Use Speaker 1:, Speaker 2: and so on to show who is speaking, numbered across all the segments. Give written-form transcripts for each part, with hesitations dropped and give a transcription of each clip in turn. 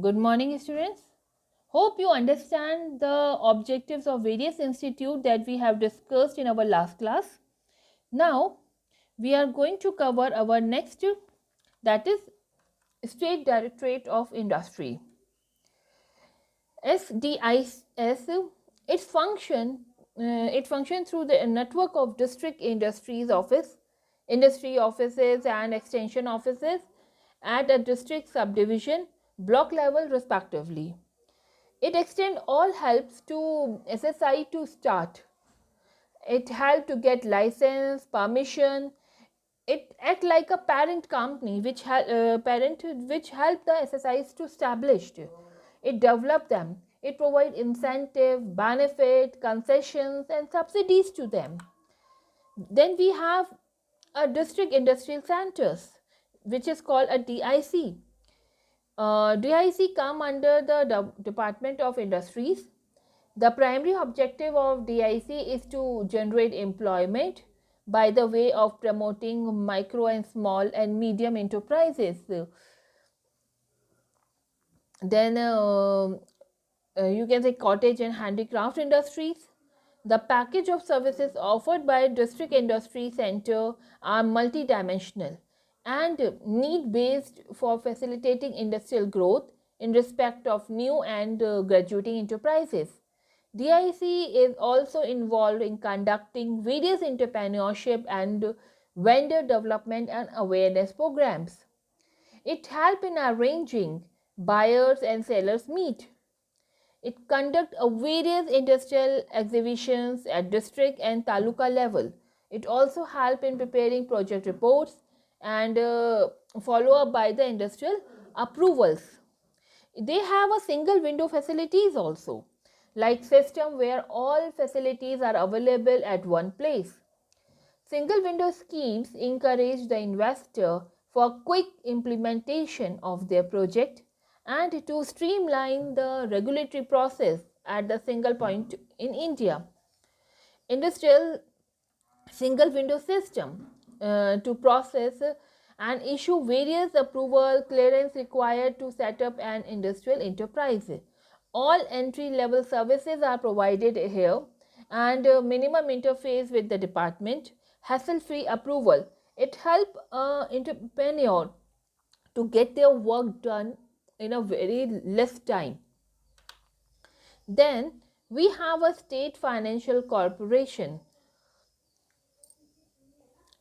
Speaker 1: Good morning, students. Hope you understand the objectives of various institutes that we have discussed in our last class. Now, we are going to cover our next, that is State Directorate of Industry. SDIS, its function, it functions through the network of district industry offices and extension offices at a district subdivision, block level respectively. It extends all helps to SSI to start. It help to get license, permission. It act like a parent company which help the SSIs to established. It develop them. It provide incentive, benefit, concessions and subsidies to them. Then we have a district industrial centers, which is called a DIC. DIC come under the Department of Industries. The primary objective of DIC is to generate employment by the way of promoting micro and small and medium enterprises. Then you can say cottage and handicraft industries. The package of services offered by District Industry Center are multidimensional and need based for facilitating industrial growth in respect of new and graduating enterprises. DIC is also involved in conducting various entrepreneurship and vendor development and awareness programs. It helps in arranging buyers and sellers meet. It conducts various industrial exhibitions at district and taluka level. It also helps in preparing project reports and follow up by the industrial approvals. They have a single window facilities also, like system where all facilities are available at one place. Single window schemes encourage the investor for quick implementation of their project and to streamline the regulatory process at the single point in India. Industrial single window system to process and issue various approval clearance required to set up an industrial enterprise. All entry level services are provided here and minimum interface with the department, hassle free approval. It helps entrepreneur to get their work done in a very less time. Then we have a state financial corporation.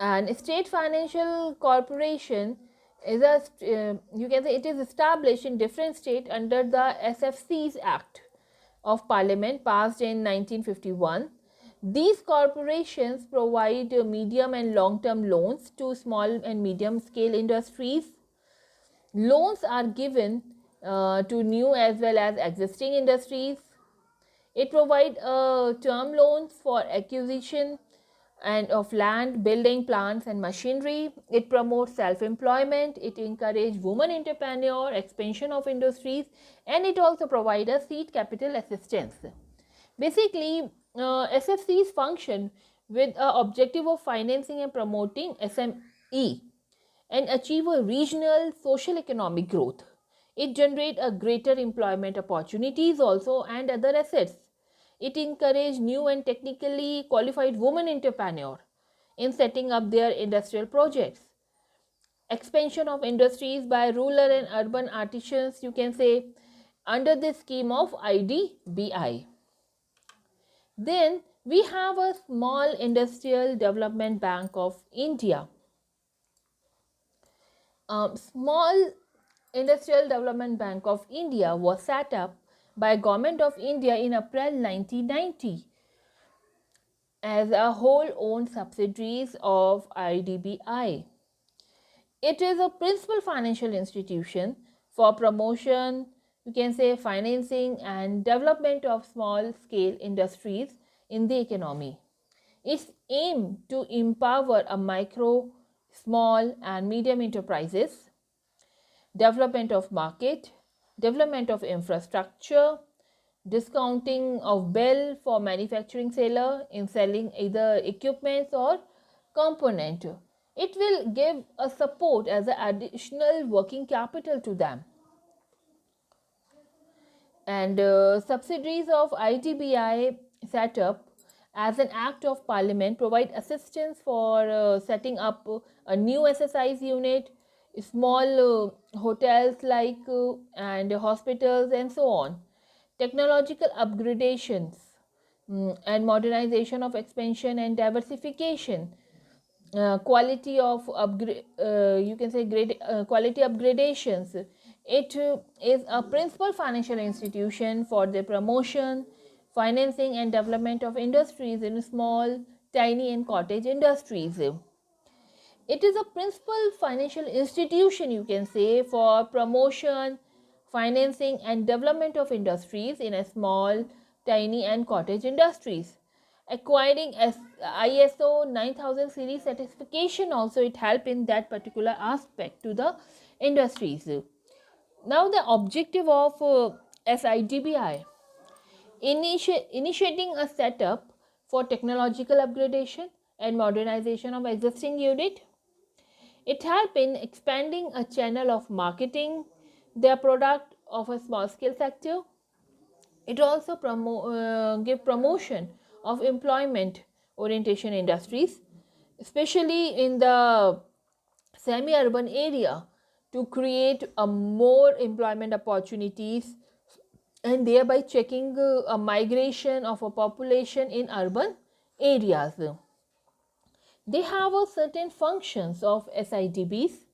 Speaker 1: And state financial corporation is you can say it is established in different states under the SFCs Act of Parliament passed in 1951. These corporations provide medium and long term loans to small and medium scale industries. Loans are given to new as well as existing industries. It provides term loans for acquisition and of land, building, plants and machinery. It promotes self-employment. It encourages women entrepreneur, expansion of industries, and it also provides a seed capital assistance. Basically, SFCs function with the objective of financing and promoting SME and achieve a regional social economic growth. It generates a greater employment opportunities also and other assets. It encourages new and technically qualified women entrepreneurs in setting up their industrial projects. Expansion of industries by rural and urban artisans, you can say, under the scheme of IDBI. Then we have a small industrial development bank of India. Small Industrial Development Bank of India was set up by Government of India in April 1990 as a whole owned subsidiaries of IDBI. It is a principal financial institution for promotion, you can say financing and development of small scale industries in the economy. Its aim to empower a micro, small and medium enterprises, development of market, development of infrastructure, discounting of bill for manufacturing seller in selling either equipments or component. It will give a support as an additional working capital to them. And subsidiaries of ITBI set up as an act of parliament provide assistance for setting up a new SSI's unit, small hotels and hospitals and so on. Technological upgradations, and modernization of expansion and diversification, quality of upgrade, you can say grade quality upgradations. It is a principal financial institution for the promotion, financing and development of industries in small, tiny and cottage industries. It is a principal financial institution, you can say, for promotion, financing and development of industries in a small, tiny and cottage industries. Acquiring ISO 9000 series certification also, it help in that particular aspect to the industries. Now the objective of SIDBI, initiating a setup for technological upgradation and modernization of existing unit. It helped in expanding a channel of marketing their product of a small scale sector. It also give promotion of employment orientation industries, especially in the semi-urban area, to create a more employment opportunities and thereby checking a migration of a population in urban areas. They have a certain functions of SIDBs,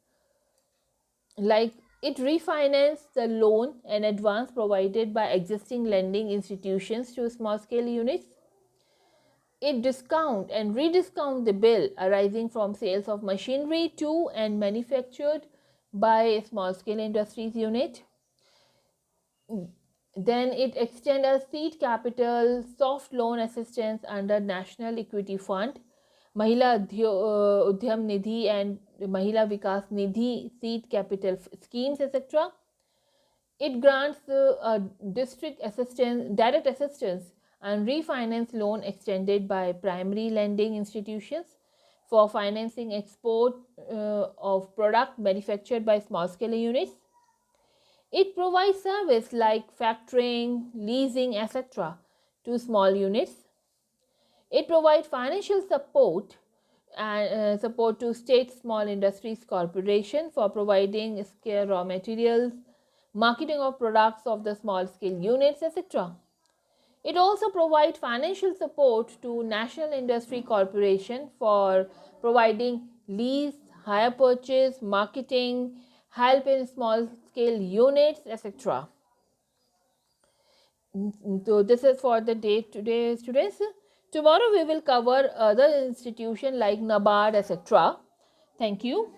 Speaker 1: like it refinance the loan and advance provided by existing lending institutions to small scale units. It discount and rediscount the bill arising from sales of machinery to and manufactured by small scale industries unit. Then it extend a seed capital soft loan assistance under National Equity Fund, Mahila Udhyam Nidhi and Mahila Vikas Nidhi seed capital schemes, etc. It grants district assistance, direct assistance and refinance loan extended by primary lending institutions for financing export of product manufactured by small scale units. It provides service like factoring, leasing, etc. to small units. It provides financial support and support to state small industries corporation for providing scarce raw materials, marketing of products of the small scale units, etc. It also provides financial support to National Industry Corporation for providing lease, hire purchase, marketing, help in small scale units, etc. So this is for the day today, students. Tomorrow we will cover other institutions like NABARD, etc. Thank you.